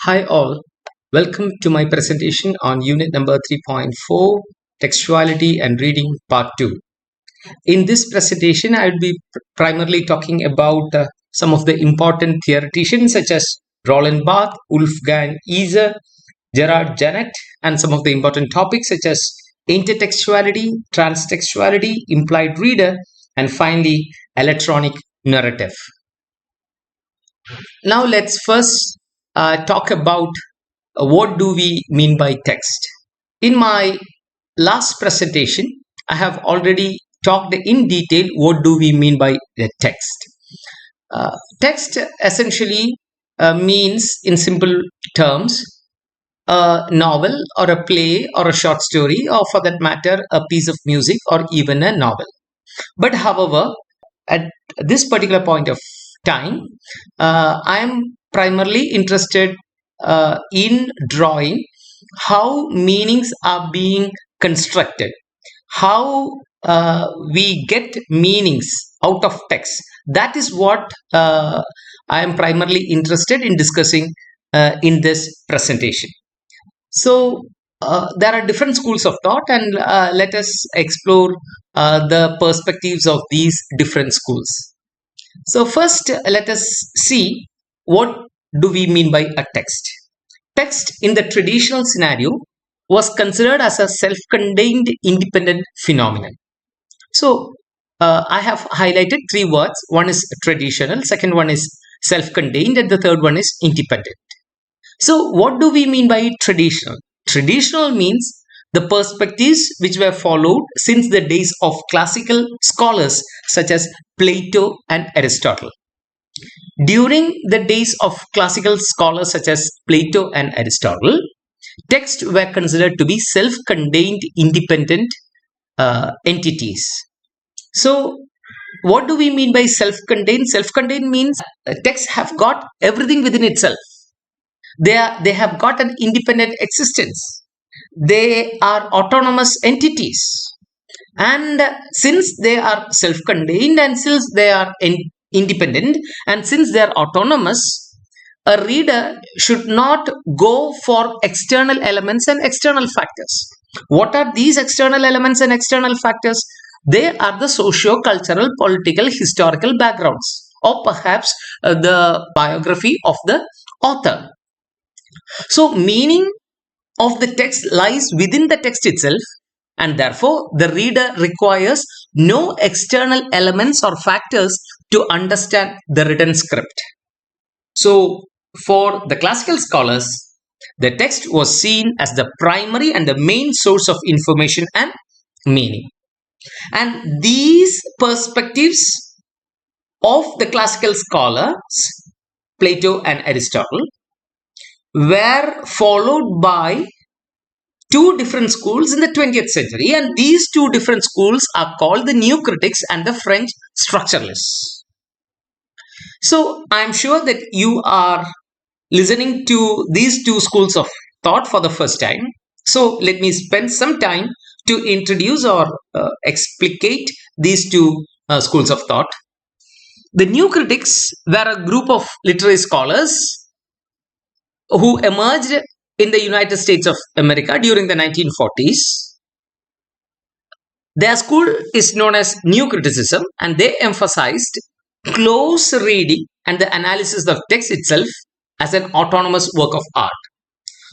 Hi all, welcome to my presentation on unit number 3.4 Textuality and Reading Part 2. In this presentation, I will be primarily talking about some of the important theoreticians such as Roland Barthes, Wolfgang Iser, Gerard Janet, and some of the important topics such as intertextuality, transtextuality, implied reader, and finally electronic narrative. Now let's first talk about what do we mean by text. In my last presentation, I have already talked in detail what do we mean by the text. Text essentially means, in simple terms, a novel or a play or a short story, or for that matter, a piece of music or even a novel. But however, at this particular point of time, I am primarily interested in drawing how meanings are being constructed, how we get meanings out of text. That is what I am primarily interested in discussing in this presentation. So there are different schools of thought, and let us explore the perspectives of these different schools. So first, let us see what do we mean by a text. Text in the traditional scenario was considered as a self-contained independent phenomenon. So I have highlighted three words. One is traditional, second one is self-contained, and the third one is independent. So what do we mean by traditional? Traditional means the perspectives which were followed since the days of classical scholars such as Plato and Aristotle. During the days of classical scholars such as Plato and Aristotle, texts were considered to be self-contained independent entities. So what do we mean by self-contained? Self-contained means texts have got everything within itself. They have got an independent existence. They are autonomous entities. And since they are self-contained and since they are independent and since they are autonomous, a reader should not go for external elements and external factors. What are these external elements and external factors? They are the socio-cultural, political, historical backgrounds, or perhaps the biography of the author. So meaning of the text lies within the text itself, and therefore the reader requires no external elements or factors to understand the written script. So for the classical scholars, the text was seen as the primary and the main source of information and meaning. And these perspectives of the classical scholars, Plato and Aristotle, were followed by two different schools in the 20th century, and these two different schools are called the New Critics and the French Structuralists. So I am sure that you are listening to these two schools of thought for the first time. So let me spend some time to introduce or explicate these two schools of thought. The New Critics were a group of literary scholars who emerged in the United States of America during the 1940s. Their school is known as New Criticism, and they emphasized close reading and the analysis of text itself as an autonomous work of art.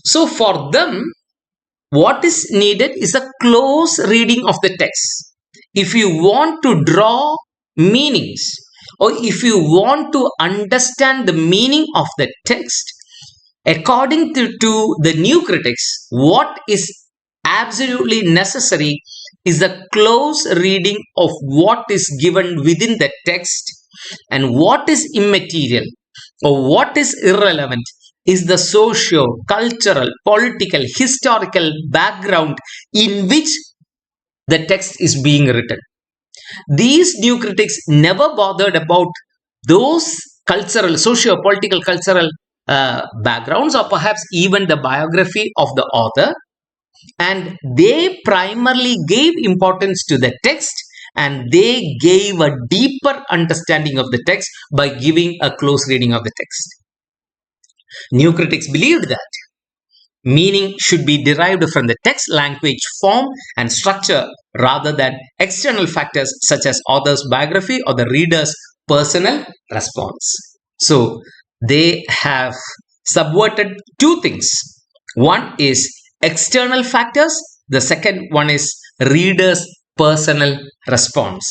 So for them, what is needed is a close reading of the text. If you want to draw meanings, or if you want to understand the meaning of the text, according to the New Critics, what is absolutely necessary is a close reading of what is given within the text, and what is immaterial or what is irrelevant is the socio, cultural, political, historical background in which the text is being written. These New Critics never bothered about those cultural, socio, political, cultural backgrounds, or perhaps even the biography of the author, and they primarily gave importance to the text, and they gave a deeper understanding of the text by giving a close reading of the text. New critics believed that meaning should be derived from the text, language, form, and structure rather than external factors such as author's biography or the reader's personal response. So they have subverted two things. One is external factors, the second one is reader's personal response.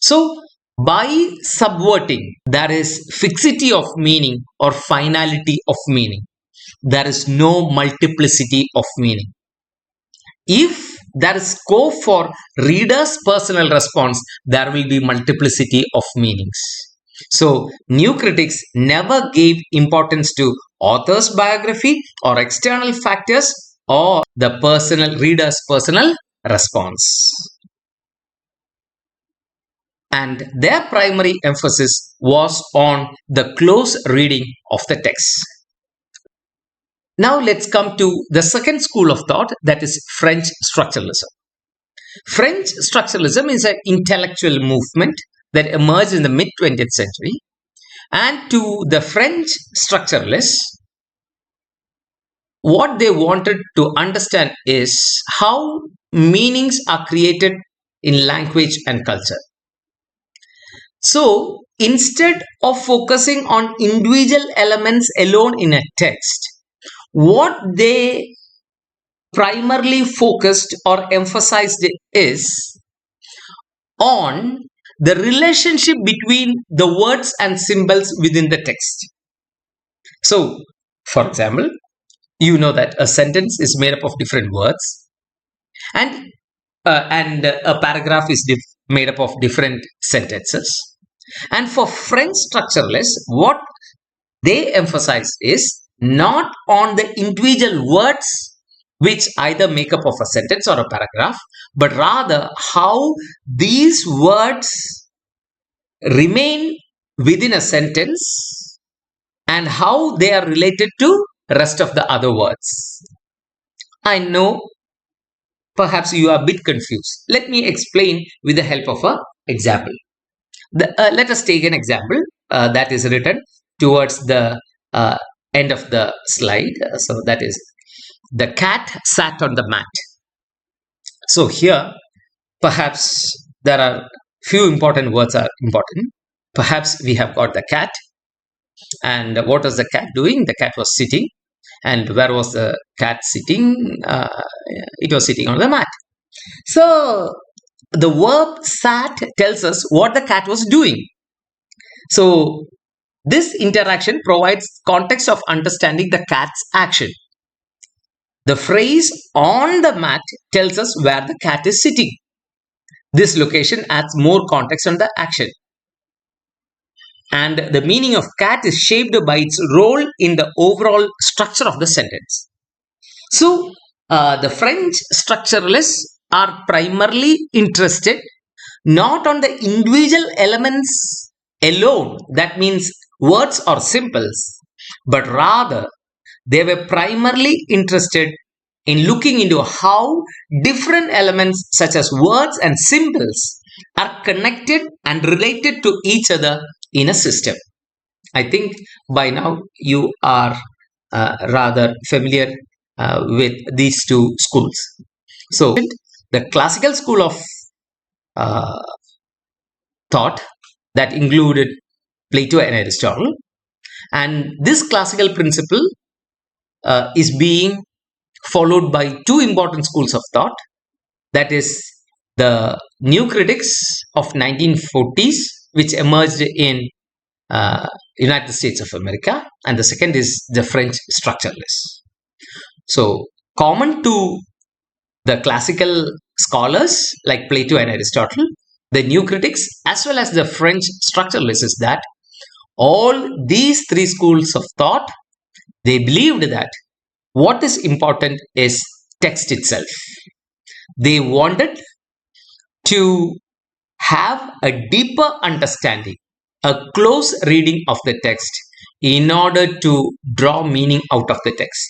So, by subverting, there is fixity of meaning or finality of meaning. There is no multiplicity of meaning. If there is scope for reader's personal response, there will be multiplicity of meanings. So, new critics never gave importance to author's biography or external factors or the reader's personal response. And their primary emphasis was on the close reading of the text. Now let's come to the second school of thought, that is French structuralism. French structuralism is an intellectual movement that emerged in the mid-20th century, and to the French structuralists, what they wanted to understand is how meanings are created in language and culture. So, instead of focusing on individual elements alone in a text, what they primarily focused or emphasized is on the relationship between the words and symbols within the text. So, for example, you know that a sentence is made up of different words, and a paragraph is made up of different sentences. And for French structuralists, what they emphasize is not on the individual words which either make up of a sentence or a paragraph, but rather how these words remain within a sentence and how they are related to rest of the other words. I know perhaps you are a bit confused. Let me explain with the help of an example. Let us take an example that is written towards the end of the slide. So that is, the cat sat on the mat. So here, perhaps there are few important words are important. Perhaps we have got the cat. And what was the cat doing? The cat was sitting. And where was the cat sitting? It was sitting on the mat. So the verb sat tells us what the cat was doing. So this interaction provides context of understanding the cat's action. The phrase on the mat tells us where the cat is sitting. This location adds more context on the action. And the meaning of cat is shaped by its role in the overall structure of the sentence. So the French structuralists are primarily interested not on the individual elements alone, that means words or symbols, but rather they were primarily interested in looking into how different elements such as words and symbols are connected and related to each other in a system. I think by now you are rather familiar with these two schools. So the classical school of thought that included Plato and Aristotle, and this classical principle is being followed by two important schools of thought, that is the new critics of 1940s, which emerged in United States of America, and the second is the French structuralists. So common to the classical scholars like Plato and Aristotle, the new critics, as well as the French structuralists, is that all these three schools of thought, they believed that what is important is text itself. They wanted to have a deeper understanding, a close reading of the text in order to draw meaning out of the text.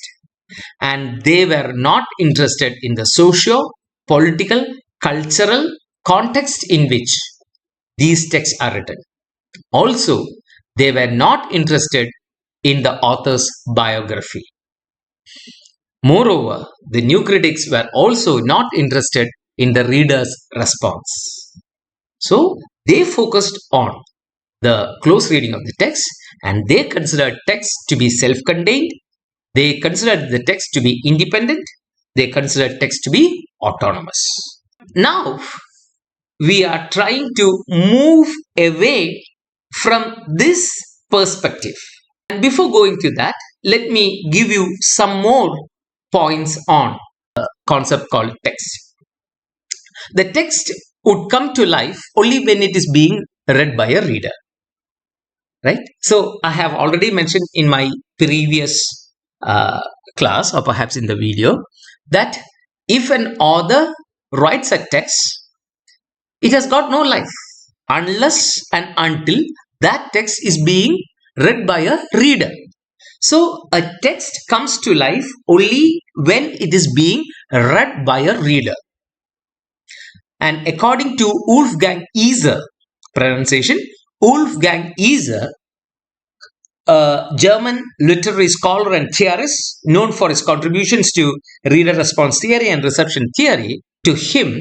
And they were not interested in the socio-political, cultural context in which these texts are written. Also, they were not interested in the author's biography. Moreover, the new critics were also not interested in the reader's response. So they focused on the close reading of the text, and they considered text to be self-contained. They considered the text to be independent. They considered text to be autonomous. Now, we are trying to move away from this perspective. And before going to that, let me give you some more points on a concept called text. The text would come to life only when it is being read by a reader. Right? So I have already mentioned in my previous class, or perhaps in the video, that if an author writes a text, it has got no life unless and until that text is being read by a reader. So a text comes to life only when it is being read by a reader. And according to Wolfgang Iser, pronunciation Wolfgang Iser, a German literary scholar and theorist known for his contributions to reader response theory and reception theory, to him,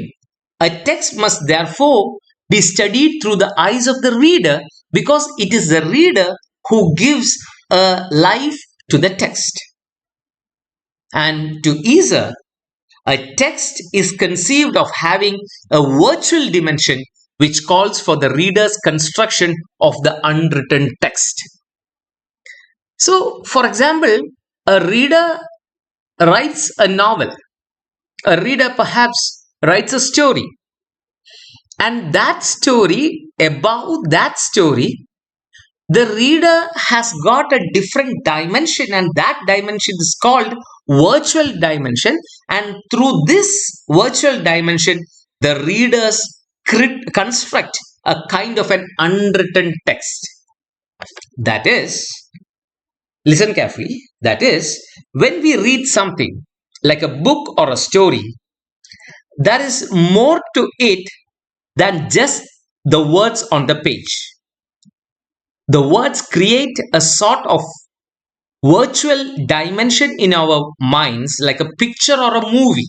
a text must therefore be studied through the eyes of the reader, because it is the reader who gives a life to the text. And to Iser, a text is conceived of having a virtual dimension which calls for the reader's construction of the unwritten text. So, for example, a reader writes a novel. A reader perhaps writes a story. And that story, about that story, the reader has got a different dimension, and that dimension is called virtual dimension. And through this virtual dimension, the readers construct a kind of an unwritten text. That is, listen carefully, that is, when we read something like a book or a story, there is more to it than just the words on the page. The words create a sort of virtual dimension in our minds, like a picture or a movie.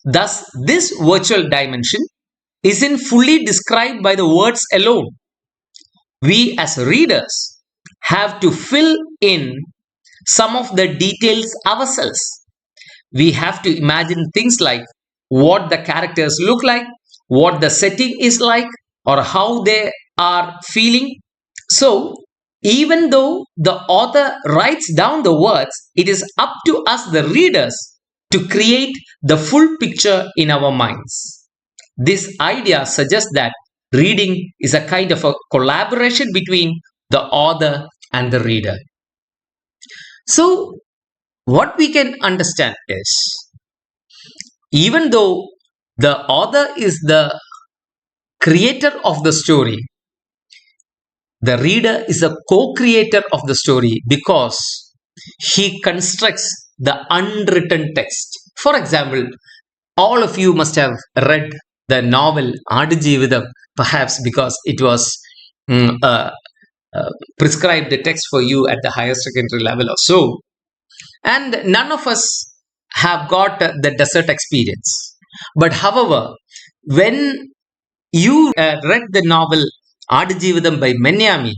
Thus, this virtual dimension isn't fully described by the words alone. We as readers have to fill in some of the details ourselves. We have to imagine things like what the characters look like, what the setting is like, or how they are feeling. So, even though the author writes down the words, it is up to us, the readers, to create the full picture in our minds. This idea suggests that reading is a kind of a collaboration between the author and the reader. So, what we can understand is, even though the author is the creator of the story, the reader is a co-creator of the story, because he constructs the unwritten text. For example, all of you must have read the novel Adujeevitham, perhaps because it was prescribed the text for you at the higher secondary level or so. And none of us have got the desert experience. But however, when you read the novel Adujeevitham by Menyami,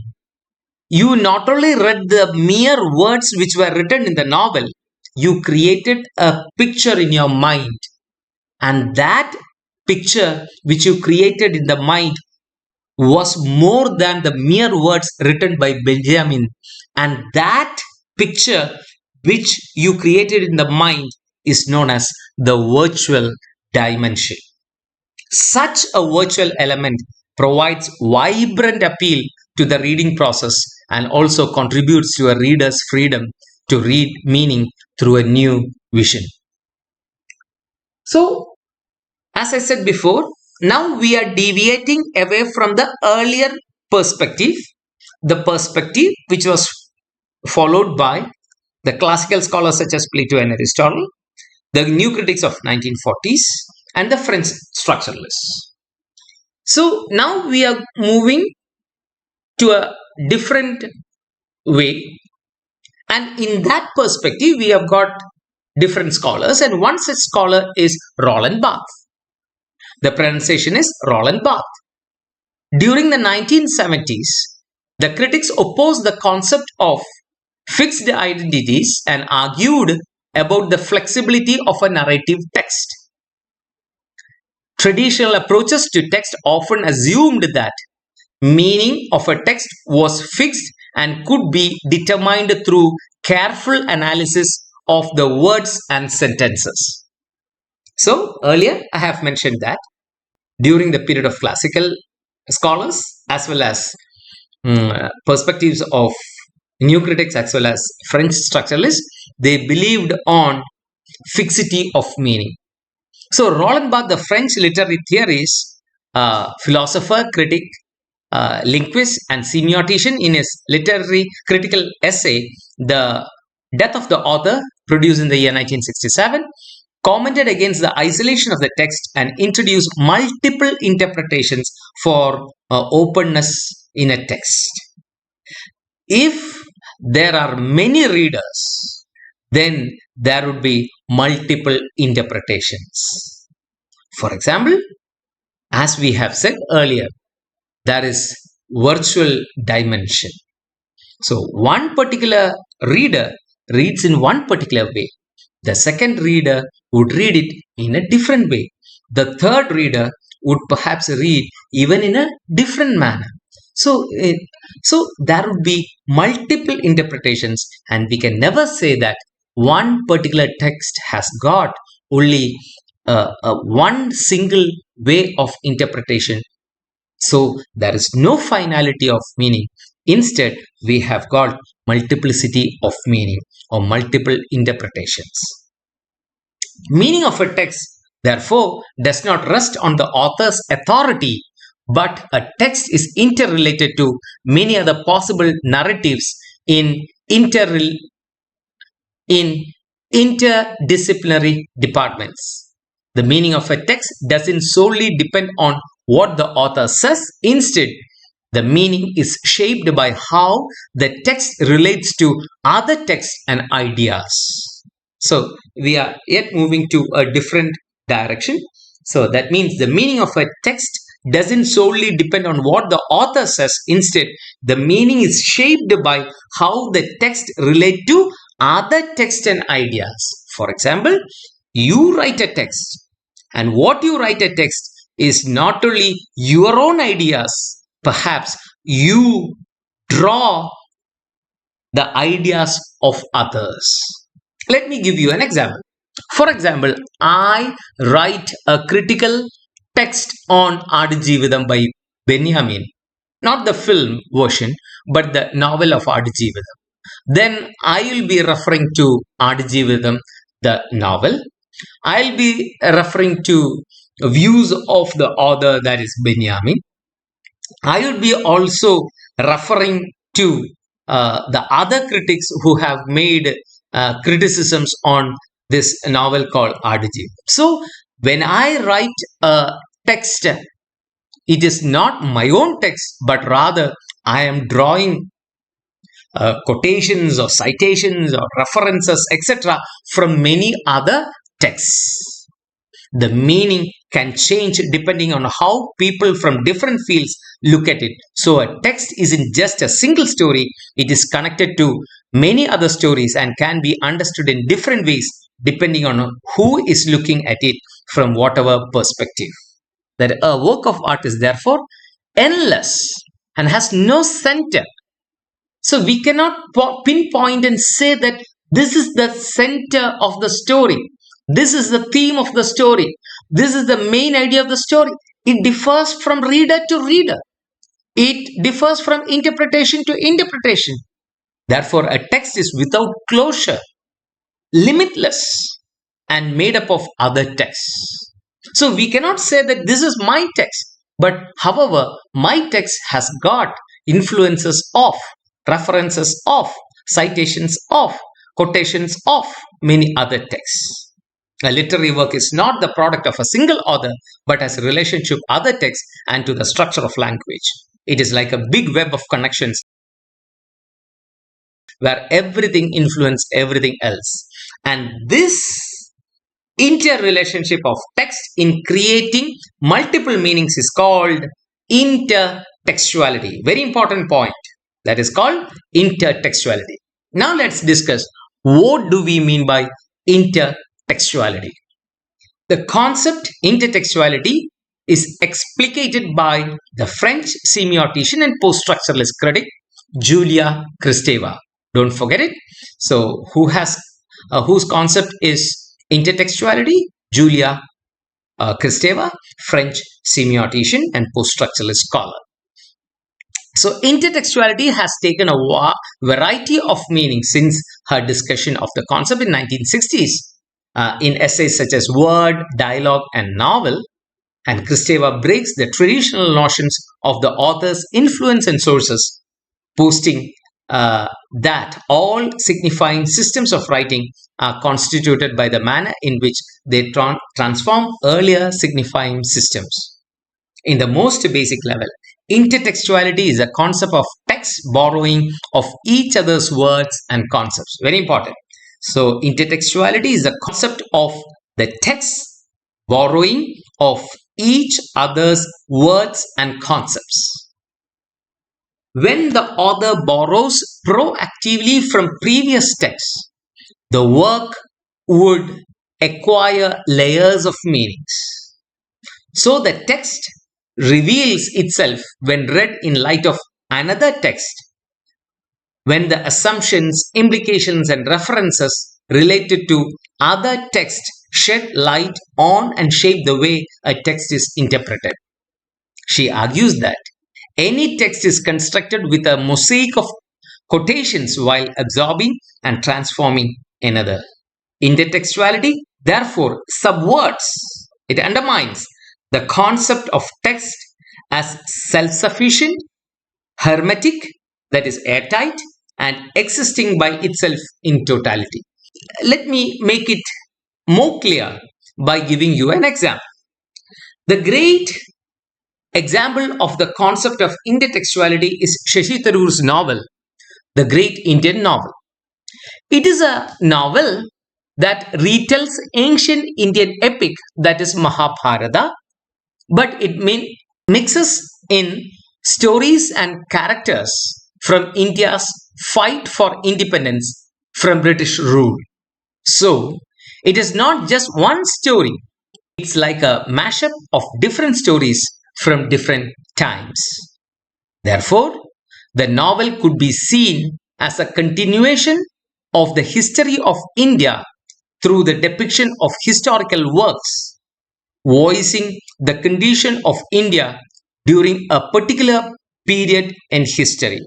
you not only read the mere words which were written in the novel, you created a picture in your mind. And that picture which you created in the mind was more than the mere words written by Benjamin. And that picture which you created in the mind is known as the virtual dimension. Such a virtual element provides vibrant appeal to the reading process and also contributes to a reader's freedom to read meaning through a new vision. So, as I said before, now we are deviating away from the earlier perspective, the perspective which was followed by the classical scholars such as Plato and Aristotle, the new critics of 1940s, and the French structuralists. So now we are moving to a different way And in that perspective, we have got different scholars, and one such scholar is Roland Barthes. The pronunciation is Roland Barthes. During the 1970s, the critics opposed the concept of fixed identities and argued about the flexibility of a narrative text. Traditional approaches to text often assumed that meaning of a text was fixed and could be determined through careful analysis of the words and sentences. So, earlier I have mentioned that during the period of classical scholars as well as perspectives of new critics as well as French structuralists, they believed on fixity of meaning. So, Roland Barthes, the French literary theorist, philosopher, critic, linguist, and semiotician, in his literary critical essay, The Death of the Author, produced in the year 1967, commented against the isolation of the text and introduced multiple interpretations for openness in a text. If there are many readers, then there would be multiple interpretations. For example, as we have said earlier, there is virtual dimension. So one particular reader reads in one particular way. The second reader would read it in a different way. The third reader would perhaps read even in a different manner. So there would be multiple interpretations, and we can never say that one particular text has got only one single way of interpretation. So there is no finality of meaning. Instead, we have got multiplicity of meaning or multiple interpretations. Meaning of a text, therefore, does not rest on the author's authority, but a text is interrelated to many other possible narratives in interdisciplinary departments. The meaning of a text doesn't solely depend on what the author says. Instead, the meaning is shaped by how the text relates to other texts and ideas. So, we are yet moving to a different direction. So, that means the meaning of a text doesn't solely depend on what the author says. Instead, the meaning is shaped by how the text relate to other texts and ideas. For example, you write a text, and what you write a text is not only your own ideas, perhaps you draw the ideas of others. Let me give you an example. For example, I write a critical text on Adijeevitham by Benjamin, not the film version, but the novel of Adijeevitham. Then I will be referring to Adijeevitham, the novel. I'll be referring to views of the author, that is Benjamin. I will be also referring to the other critics who have made criticisms on this novel called Adijeevitham. So, when I write a text, it is not my own text, but rather I am drawing quotations or citations or references, etc., from many other texts. The meaning can change depending on how people from different fields look at it. So a text isn't just a single story, it is connected to many other stories and can be understood in different ways depending on who is looking at it from whatever perspective. That a work of art is therefore endless and has no center. So we cannot pinpoint and say that this is the center of the story. This is the theme of the story. This is the main idea of the story. It differs from reader to reader. It differs from interpretation to interpretation. Therefore, a text is without closure, limitless, and made up of other texts. So we cannot say that this is my text, but however, my text has got influences of, references of, citations of, quotations of many other texts. A literary work is not the product of a single author, but has a relationship to other texts and to the structure of language. It is like a big web of connections where everything influences everything else. And this interrelationship of text in creating multiple meanings is called intertextuality. Very important point. That is called intertextuality. Now let's discuss what do we mean by intertextuality. The concept intertextuality is explicated by the French semiotician and post-structuralist critic Julia Kristeva. Don't forget it. So, whose concept is intertextuality? Julia Kristeva, French semiotician and post-structuralist scholar. So, intertextuality has taken a variety of meanings since her discussion of the concept in 1960s in essays such as Word, Dialogue, and Novel. And Kristeva breaks the traditional notions of the author's influence and sources, posting that all signifying systems of writing are constituted by the manner in which they transform earlier signifying systems. In the most basic level, intertextuality is a concept of text borrowing of each other's words and concepts. Very important. So, intertextuality is the concept of the text borrowing of each other's words and concepts. When the author borrows proactively from previous texts, the work would acquire layers of meanings. So the text reveals itself when read in light of another text, when the assumptions, implications, and references related to other texts shed light on and shape the way a text is interpreted. She argues that any text is constructed with a mosaic of quotations while absorbing and transforming another. Intertextuality, therefore, subverts, it undermines the concept of text as self-sufficient, hermetic, that is airtight, and existing by itself in totality. Let me make it more clear by giving you an example. The great example of the concept of intertextuality is Shashi Tharoor's novel, The Great Indian Novel. It is a novel that retells ancient Indian epic, that is Mahabharata, but it mixes in stories and characters from India's fight for independence from British rule. So, it is not just one story, it's like a mashup of different stories from different times. Therefore, the novel could be seen as a continuation of the history of India through the depiction of historical works, voicing the condition of India during a particular period in history.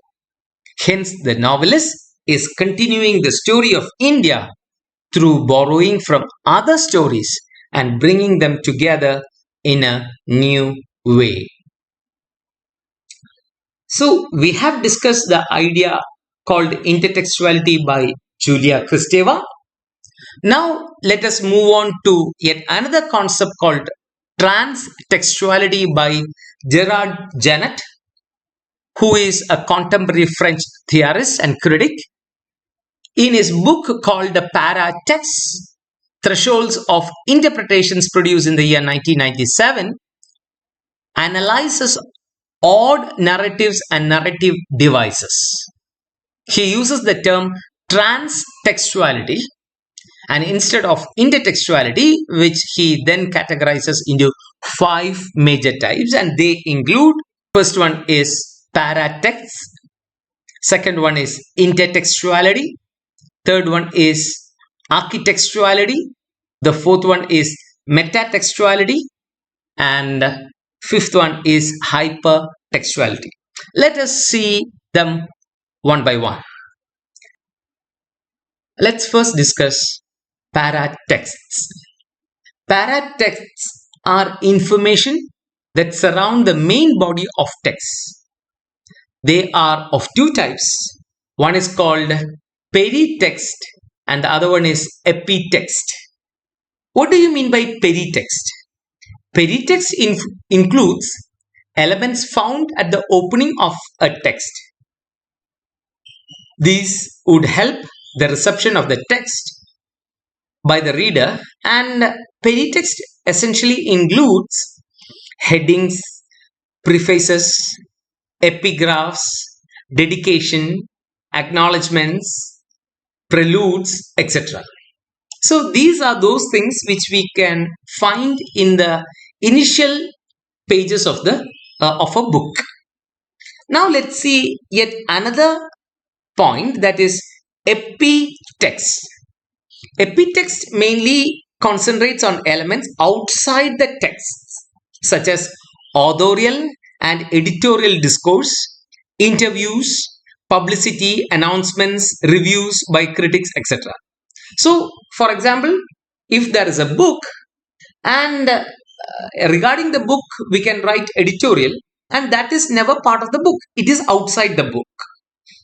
Hence, the novelist is continuing the story of India through borrowing from other stories and bringing them together in a new way. So, we have discussed the idea called intertextuality by Julia Kristeva. Now, let us move on to yet another concept called transtextuality by Gerard Genette, who is a contemporary French theorist and critic. In his book called The Paratext, Thresholds of Interpretations, produced in the year 1997, analyzes odd narratives and narrative devices. He uses the term transtextuality and instead of intertextuality, which he then categorizes into 5 major types, and they include: first one is paratext, second one is intertextuality, third one is architextuality, the fourth one is metatextuality, and fifth one is hypertextuality. Let us see them one by one. Let's first discuss paratexts. Paratexts are information that surround the main body of text. They are of 2 types. One is called peritext and the other one is epitext. What do you mean by peritext? Peritext includes elements found at the opening of a text. These would help the reception of the text by the reader, and perytext essentially includes headings, prefaces, epigraphs, dedication, acknowledgements, preludes, etc. So these are those things which we can find in the initial pages of a book. Now let's see yet another point, that is epitext. Epitext mainly concentrates on elements outside the text, such as authorial and editorial discourse, interviews, publicity, announcements, reviews by critics, etc. So, for example, if there is a book and regarding the book we can write editorial, and that is never part of the book, it is outside the book.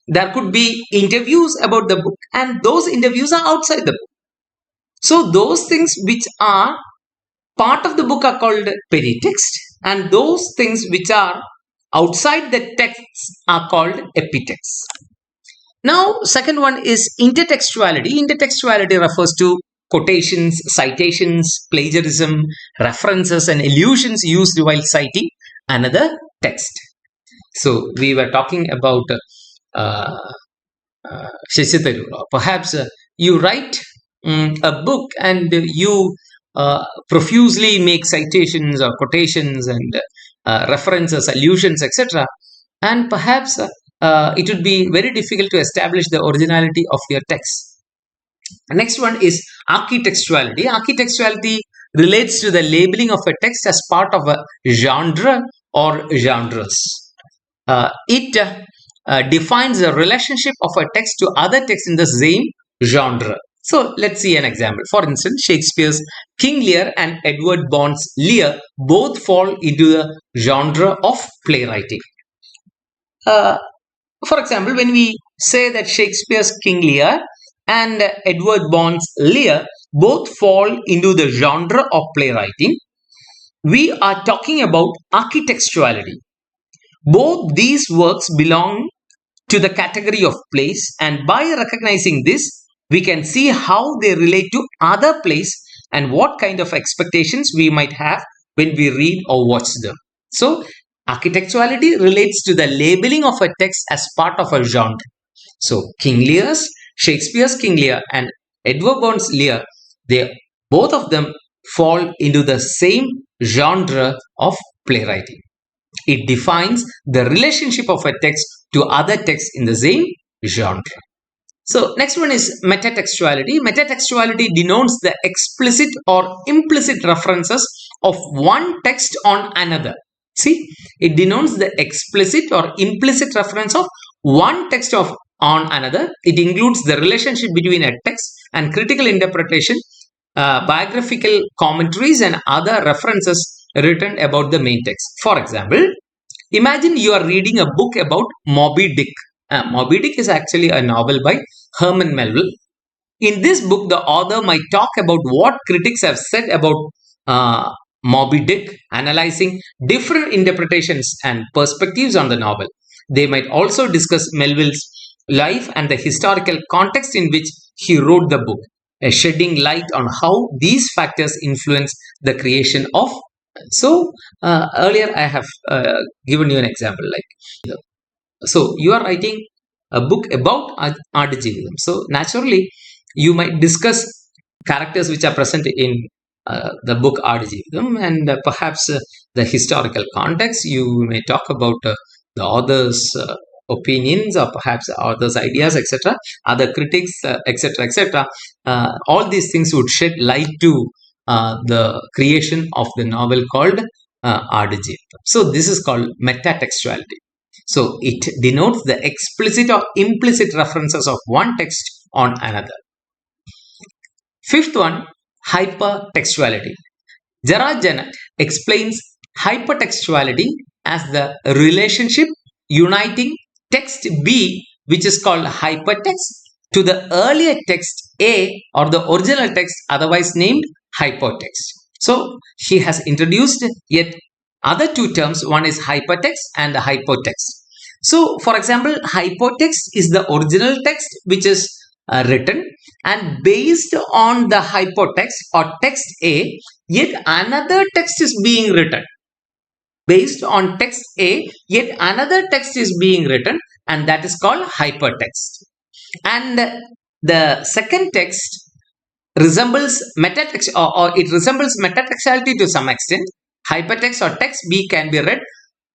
There could be interviews about the book, and those interviews are outside the book. So those things which are part of the book are called perytext, and those things which are outside the text are called epitext. Now, second one is intertextuality. Intertextuality refers to quotations, citations, plagiarism, references, and allusions used while citing another text. So we were talking about perhaps you write a book and you profusely make citations or quotations and references, allusions, etc. And perhaps it would be very difficult to establish the originality of your text. The next one is architextuality. Architextuality relates to the labeling of a text as part of a genre or genres. It defines the relationship of a text to other texts in the same genre. So let's see an example. For instance, Shakespeare's King Lear and Edward Bond's Lear both fall into the genre of playwriting. For example, when we say that Shakespeare's King Lear and Edward Bond's Lear both fall into the genre of playwriting, we are talking about architextuality. Both these works belong to the category of plays, and by recognizing this, we can see how they relate to other plays and what kind of expectations we might have when we read or watch them. So, architectuality relates to the labeling of a text as part of a genre. So, Shakespeare's King Lear and Edward Bond's Lear, both of them fall into the same genre of playwriting. It defines the relationship of a text to other texts in the same genre. So, next one is metatextuality. Metatextuality denotes the explicit or implicit references of one text on another. See, it denotes the explicit or implicit reference of one text on another. It includes the relationship between a text and critical interpretation, biographical commentaries, and other references written about the main text. For example, imagine you are reading a book about Moby Dick. Moby Dick is actually a novel by Herman Melville. In this book, the author might talk about what critics have said about Moby Dick, analyzing different interpretations and perspectives on the novel. They might also discuss Melville's life and the historical context in which he wrote the book, shedding light on how these factors influence the creation of. So earlier I have given you an example, like, so you are writing a book about Adajeevitham. So naturally you might discuss characters which are present in the book Adajeevitham, and perhaps the historical context. You may talk about the author's opinions, or perhaps the author's ideas, etc., other critics, etc., etc. All these things would shed light to the creation of the novel called Adajeevitham. So this is called metatextuality. So it denotes the explicit or implicit references of one text on another. Fifth one, hypertextuality. Gerard Jennett explains hypertextuality as the relationship uniting text B, which is called hypertext, to the earlier text A, or the original text otherwise named hypertext. So he has introduced yet other two terms. One is hypertext and the hypotext. So, for example, hypertext is the original text which is written, and based on the hypertext or text A, yet another text is being written. Based on text A, yet another text is being written, and that is called hypertext. And the second text resembles metatext, or it resembles metatextuality to some extent. Hypertext or text B can be read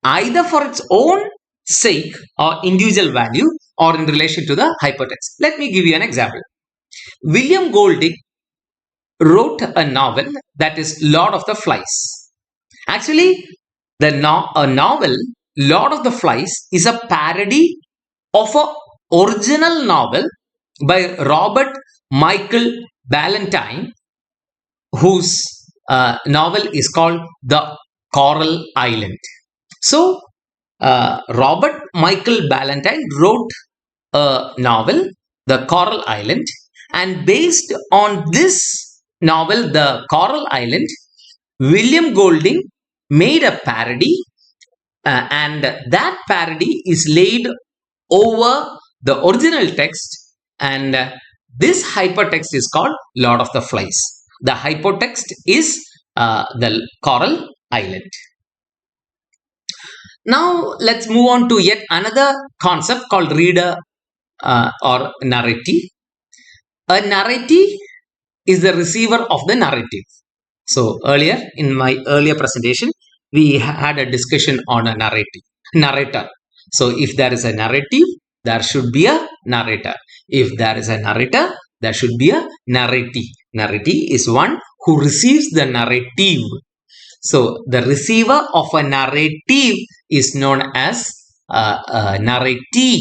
either for its own sake or individual value or in relation to the hypertext. Let me give you an example. William Golding wrote a novel that is Lord of the Flies. Actually, a novel Lord of the Flies is a parody of an original novel by Robert Michael Ballantyne, whose novel is called The Coral Island. So, Robert Michael Ballantyne wrote a novel, The Coral Island, and based on this novel, The Coral Island, William Golding made a parody, and that parody is laid over the original text, and this hypertext is called Lord of the Flies. The hypertext is the Coral Island. Now let's move on to yet another concept called reader or narrative. A narrative is the receiver of the narrative. So earlier in my earlier presentation, we had a discussion on a narrator. So if there is a narrative, there should be a narrator. If there is a narrator, there should be a narratee. Narratee is one who receives the narrative. So the receiver of a narrative is known as a narratee.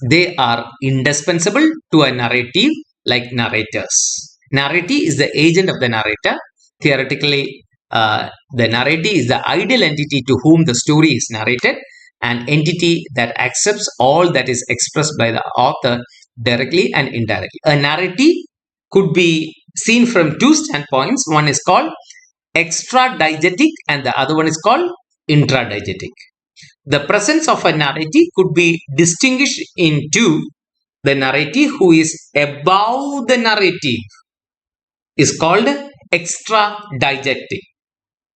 They are indispensable to a narrative like narrators. Narratee is the agent of the narrator. Theoretically, the narratee is the ideal entity to whom the story is narrated, an entity that accepts all that is expressed by the author directly and indirectly. A narratee could be seen from two standpoints. One is called extradiegetic and the other one is called intradiegetic. The presence of a narratee could be distinguished into the narratee who is above the narrative is called extradiegetic.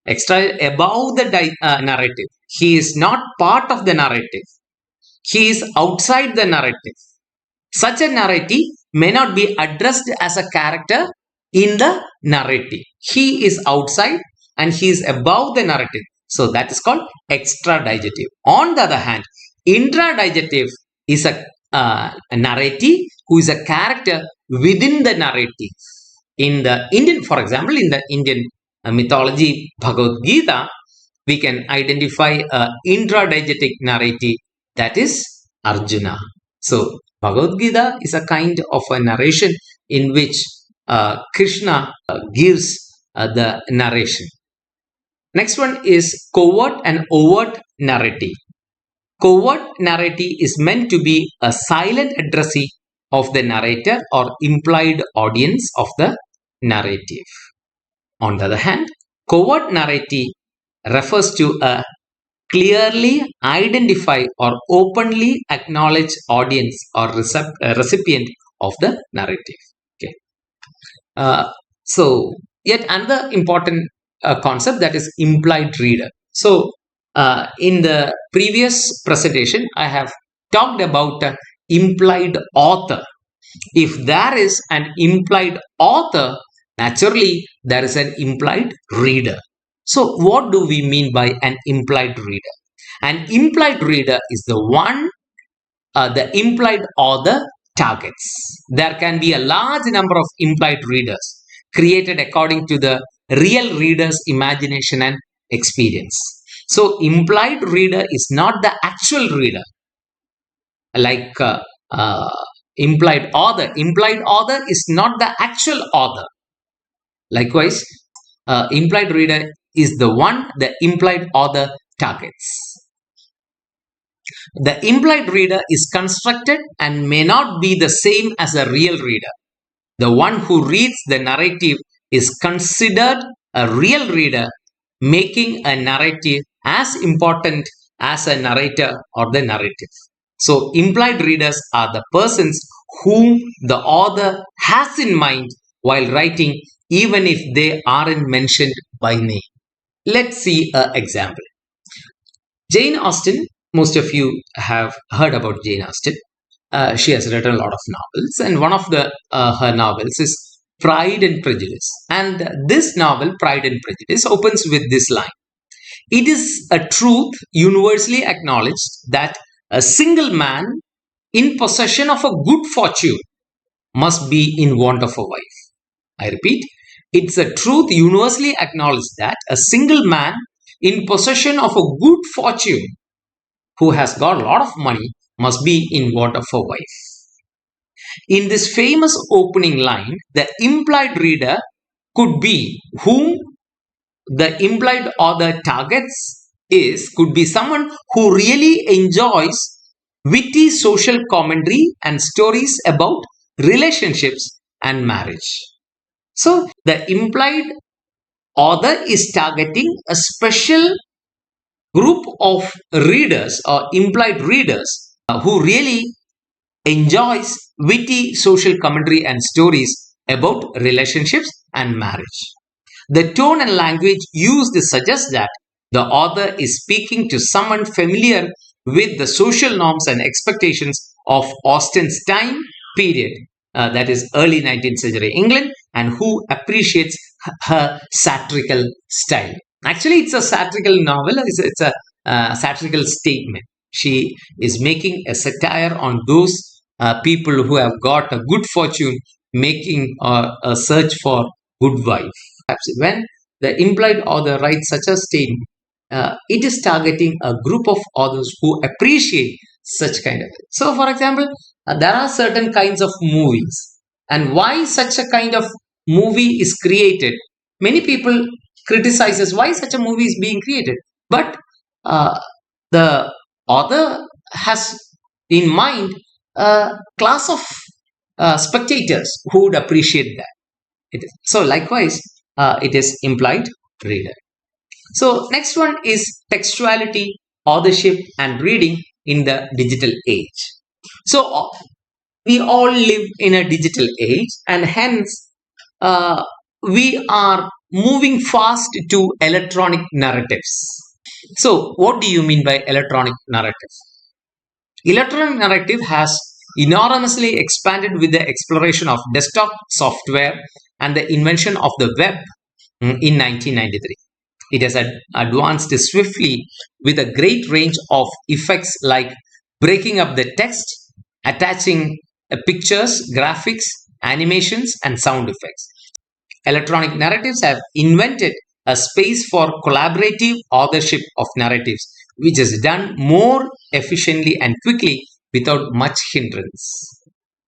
Above the narrative. He is not part of the narrative. He is outside the narrative. Such a narratee may not be addressed as a character in the narrative. He is outside and he is above the narrative. So that is called extradiegetic. On the other hand, intradiegetic is a narratee who is a character within the narrative. In the Indian, for example, in the Indian mythology Bhagavad Gita, we can identify an intradiegetic narratee, that is Arjuna. So Bhagavad Gita is a kind of a narration in which Krishna gives the narration. Next one is covert and overt narrative. Covert narrative is meant to be a silent addressee of the narrator or implied audience of the narrative. On the other hand, covert narrative refers to a clearly identify or openly acknowledge audience or recipient of the narrative. Okay. So yet another important concept, that is implied reader. So in the previous presentation, I have talked about implied author. If there is an implied author, naturally there is an implied reader. So what do we mean by an implied reader? An implied reader is the one the implied author targets. There can be a large number of implied readers created according to the real reader's imagination and experience. So implied reader is not the actual reader, like implied author. Implied author is not the actual author. Likewise, implied reader is the one the implied author targets. The implied reader is constructed and may not be the same as a real reader. The one who reads the narrative is considered a real reader, making a narrative as important as a narrator or the narrative. So, implied readers are the persons whom the author has in mind while writing, even if they aren't mentioned by name. Let's see an example. Jane Austen, most of you have heard about Jane Austen. She has written a lot of novels, and one of the her novels is Pride and Prejudice. And this novel, Pride and Prejudice, opens with this line: "It is a truth universally acknowledged that a single man in possession of a good fortune must be in want of a wife." I repeat, it's a truth universally acknowledged that a single man in possession of a good fortune who has got a lot of money must be in want of a wife. In this famous opening line, the implied reader could be whom the implied author targets could be someone who really enjoys witty social commentary and stories about relationships and marriage. So the implied author is targeting a special group of readers or implied readers who really enjoys witty social commentary and stories about relationships and marriage. The tone and language used suggests that the author is speaking to someone familiar with the social norms and expectations of Austen's time period, that is early 19th century England, and who appreciates her satirical style. Actually, it's a satirical novel, it's a satirical statement. She is making a satire on those people who have got a good fortune, making a search for good wife. When the implied author writes such a statement, it is targeting a group of authors who appreciate such kind of it. So, for example, there are certain kinds of movies, and why such a kind of movie is created. Many people criticizes why such a movie is being created, but the author has in mind a class of spectators who would appreciate that. So, likewise, it is implied reader. So, next one is textuality, authorship, and reading in the digital age. So, we all live in a digital age, and hence we are moving fast to electronic narratives. So, what do you mean by electronic narrative? Electronic narrative has enormously expanded with the exploration of desktop software and the invention of the web in 1993. It has advanced swiftly with a great range of effects like breaking up the text, attaching pictures, graphics, animations, and sound effects. Electronic narratives have invented a space for collaborative authorship of narratives, which is done more efficiently and quickly without much hindrance.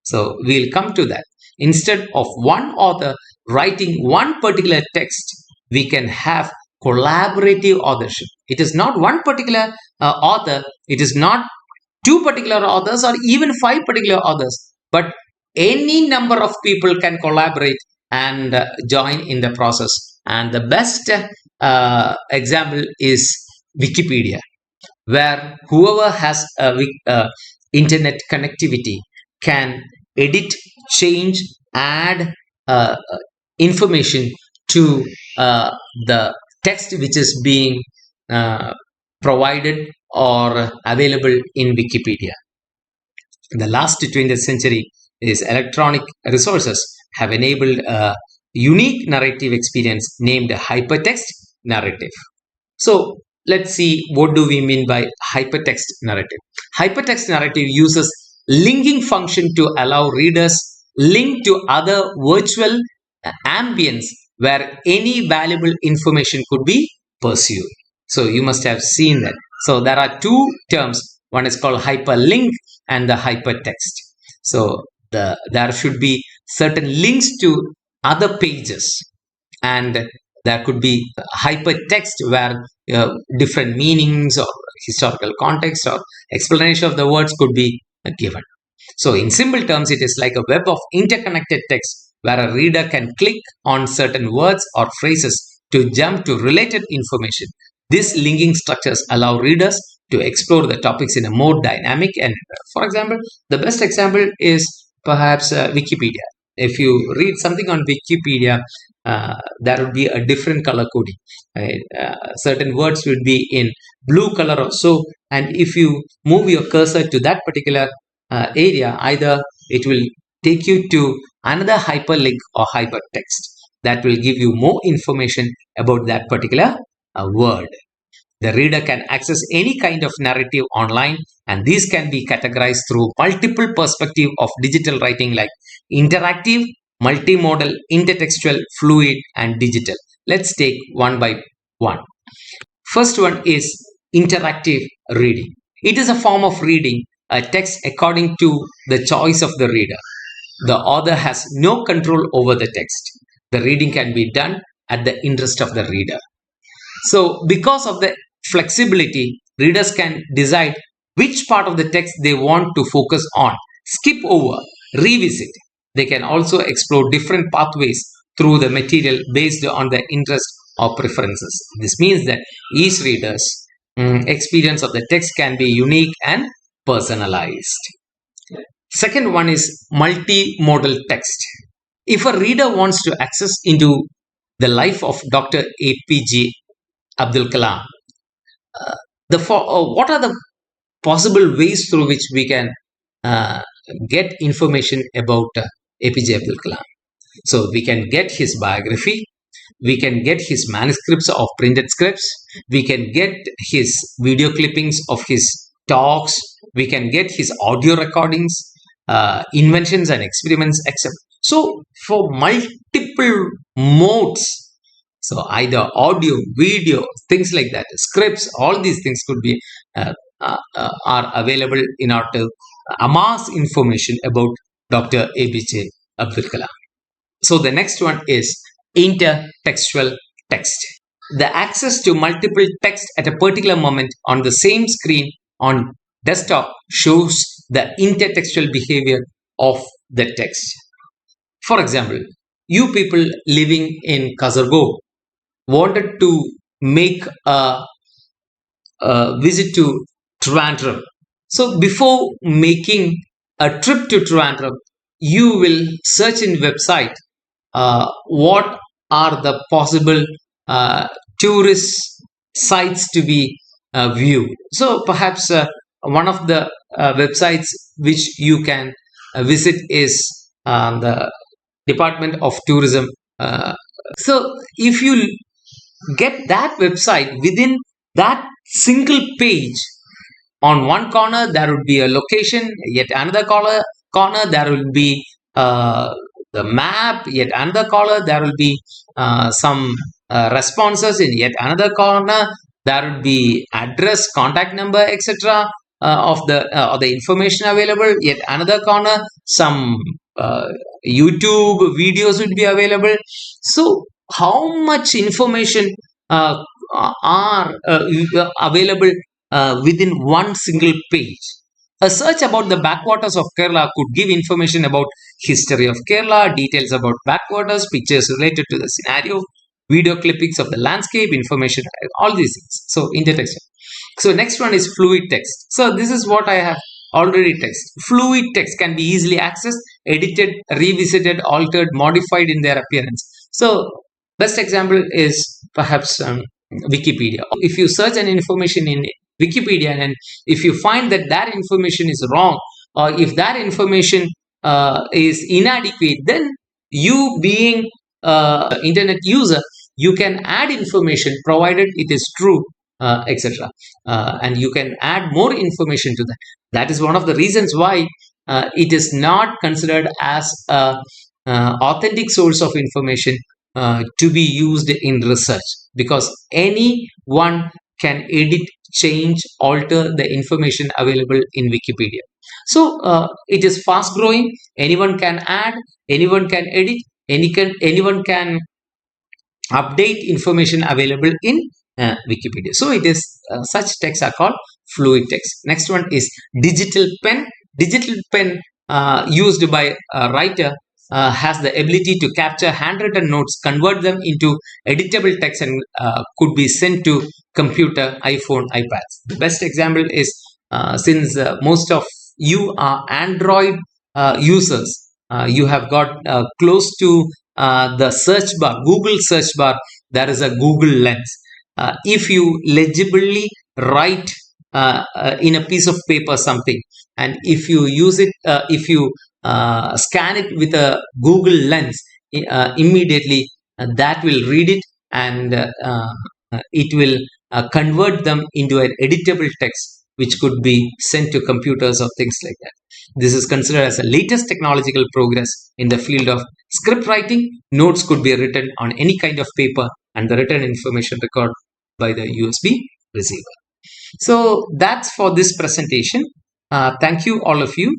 So, we'll come to that. Instead of one author writing one particular text, we can have collaborative authorship. It is not one particular author, it is not two particular authors or even five particular authors, but any number of people can collaborate and join in the process. And the best example is Wikipedia, where whoever has internet connectivity can edit, change, add information to the text which is being provided or available in Wikipedia. In the last 20th century, these electronic resources have enabled a unique narrative experience named hypertext narrative. So, let's see what do we mean by hypertext narrative. Hypertext narrative uses linking function to allow readers link to other virtual ambience where any valuable information could be pursued. So, you must have seen that. So, there are two terms. One is called hyperlink and the hypertext. So, there should be certain links to other pages, and there could be hypertext where different meanings or historical context or explanation of the words could be given. So, in simple terms, it is like a web of interconnected text where a reader can click on certain words or phrases to jump to related information. These linking structures allow readers to explore the topics in a more dynamic and, for example, the best example is perhaps Wikipedia. If you read something on Wikipedia, there would be a different color coding. Certain words will be in blue color or so, and if you move your cursor to that particular area, either it will take you to another hyperlink or hypertext that will give you more information about that particular word. The reader can access any kind of narrative online, and these can be categorized through multiple perspectives of digital writing like interactive, multimodal, intertextual, fluid, and digital. Let's take one by one. First one is interactive reading. It is a form of reading a text according to the choice of the reader. The author has no control over the text. The reading can be done at the interest of the reader. So, because of the flexibility, readers can decide which part of the text they want to focus on, skip over, revisit. They can also explore different pathways through the material based on their interest or preferences. This means that each reader's experience of the text can be unique and personalized. Second one is multimodal text. If a reader wants to access into the life of Dr. APJ Abdul Kalam, what are the possible ways through which we can get information about APJ Abdul Kalam? So we can get his biography, we can get his manuscripts of printed scripts, we can get his video clippings of his talks, we can get his audio recordings, inventions and experiments, etc. So for multiple modes, so either audio, video, things like that, scripts, all these things could be are available in order to amass information about Dr. APJ Abdul Kalam. So the next one is intertextual text. The access to multiple text at a particular moment on the same screen on desktop shows the intertextual behavior of the text. For example, you people living in Kasaragod wanted to make a visit to Trivandrum. So before making a trip to Trivandrum, you will search in website what are the possible tourist sites to be viewed. So perhaps one of the websites which you can visit is the Department of Tourism. So if you get that website, within that single page, on one corner there would be a location, yet another corner there will be the map, yet another corner there will be some responses, in yet another corner there would be address, contact number, etc. Of the information available, yet another corner some YouTube videos would be available. So how much information are available within one single page? A search about the backwaters of Kerala could give information about history of Kerala, details about backwaters, pictures related to the scenario, video clippings of the landscape, information, all these things. So intertextual. So next one is fluid text. So this is what I have already text. Fluid text can be easily accessed, edited, revisited, altered, modified in their appearance. So best example is perhaps Wikipedia. If you search an information in Wikipedia and if you find that that information is wrong, or if that information is inadequate, then you being internet user, you can add information provided it is true, etc. And you can add more information to that. That is one of the reasons why it is not considered as a authentic source of information to be used in research, because anyone can edit, change, alter the information available in Wikipedia. So it is fast growing. Anyone can add, anyone can edit, anyone can update information available in Wikipedia. So it is such texts are called fluid text. Next one is digital pen. Digital pen used by a writer has the ability to capture handwritten notes, convert them into editable text, and could be sent to computer, iPhone, iPads. The best example is since most of you are Android users, you have got close to the search bar, Google search bar, there is a Google Lens. If you legibly write in a piece of paper something, and if you use it, if you scan it with a Google Lens, immediately that will read it, and it will convert them into an editable text which could be sent to computers or things like that. This is considered as the latest technological progress in the field of script writing. Notes could be written on any kind of paper, and the written information recorded by the USB receiver. So that's for this presentation. Thank you, all of you.